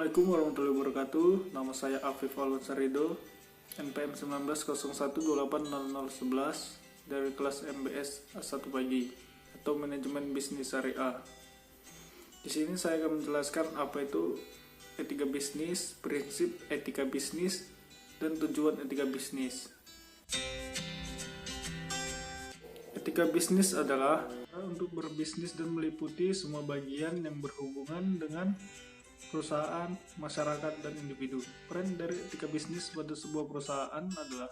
Assalamualaikum warahmatullahi wabarakatuh. Nama saya Afif Alwansarido, NPM 1901280011 dari kelas MBS A1 Pagi atau Manajemen Bisnis Syariah. Di sini saya akan menjelaskan apa itu etika bisnis, prinsip etika bisnis, dan tujuan etika bisnis. Etika bisnis adalah untuk berbisnis dan meliputi semua bagian yang berhubungan dengan perusahaan, masyarakat, dan individu. Peran dari etika bisnis pada sebuah perusahaan adalah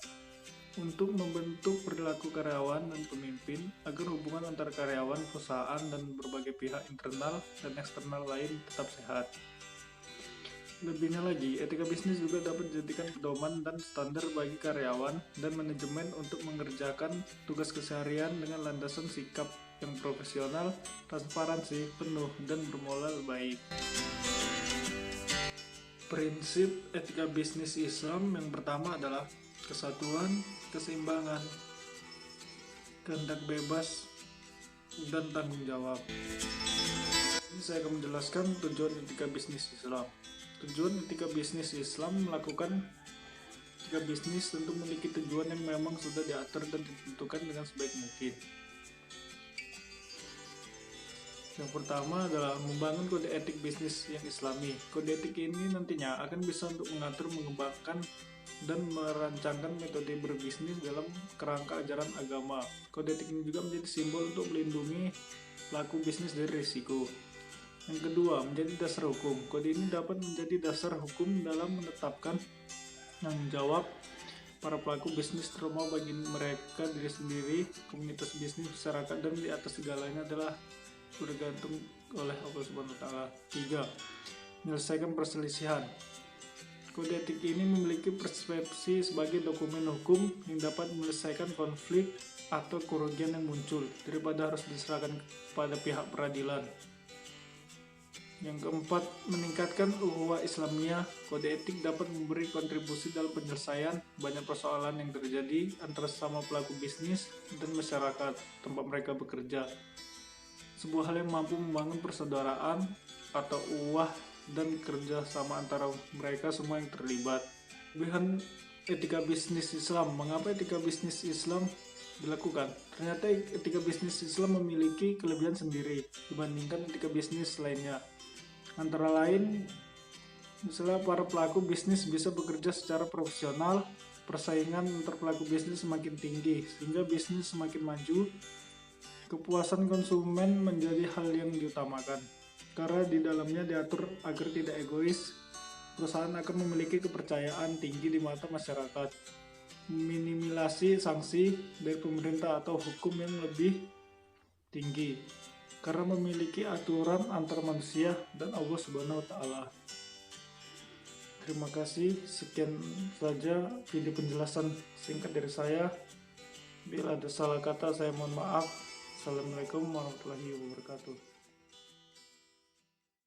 untuk membentuk perilaku karyawan dan pemimpin agar hubungan antara karyawan, perusahaan, dan berbagai pihak internal dan eksternal lain tetap sehat. Lebihnya lagi, etika bisnis juga dapat dijadikan pedoman dan standar bagi karyawan dan manajemen untuk mengerjakan tugas keseharian dengan landasan sikap yang profesional, transparansi, penuh, dan bermoral baik. Prinsip etika bisnis Islam yang pertama adalah kesatuan, keseimbangan, kehendak bebas, dan tanggung jawab. Ini saya akan menjelaskan tujuan etika bisnis Islam. Tujuan etika bisnis Islam melakukan etika bisnis untuk memiliki tujuan yang memang sudah diatur dan ditentukan dengan sebaik mungkin. Yang pertama adalah membangun kode etik bisnis yang islami. Kode etik ini nantinya akan bisa untuk mengatur, mengembangkan, dan merancangkan metode berbisnis dalam kerangka ajaran agama. Kode etik ini juga menjadi simbol untuk melindungi pelaku bisnis dari risiko. Yang kedua, menjadi dasar hukum. Kode ini dapat menjadi dasar hukum dalam menetapkan tanggung jawab para pelaku bisnis, terutama bagi mereka diri sendiri, komunitas bisnis, masyarakat, dan di atas segalanya adalah bergantung oleh Allah Subhanahu wa Ta'ala. 3. Menyelesaikan perselisihan. Kode etik ini memiliki persepsi sebagai dokumen hukum yang dapat menyelesaikan konflik atau kerugian yang muncul daripada harus diserahkan kepada pihak peradilan. Yang keempat, meningkatkan ukhuwah Islamiyah. Kode etik dapat memberi kontribusi dalam penyelesaian banyak persoalan yang terjadi antara sesama pelaku bisnis dan masyarakat tempat mereka bekerja. Sebuah hal yang mampu membangun persaudaraan atau ukhuwah dan kerja sama antara mereka semua yang terlibat. Kelebihan etika bisnis Islam. Mengapa etika bisnis Islam dilakukan? Ternyata etika bisnis Islam memiliki kelebihan sendiri dibandingkan etika bisnis lainnya. Antara lain, misalnya para pelaku bisnis bisa bekerja secara profesional, persaingan antar pelaku bisnis semakin tinggi sehingga bisnis semakin maju. Kepuasan konsumen menjadi hal yang diutamakan, karena di dalamnya diatur agar tidak egois. Perusahaan akan memiliki kepercayaan tinggi di mata masyarakat, minimalisasi sanksi dari pemerintah atau hukum yang lebih tinggi, karena memiliki aturan antar manusia dan Allah Subhanahu wa Ta'ala. Terima kasih, sekian saja video penjelasan singkat dari saya. Bila ada salah kata, saya mohon maaf. Assalamualaikum warahmatullahi wabarakatuh.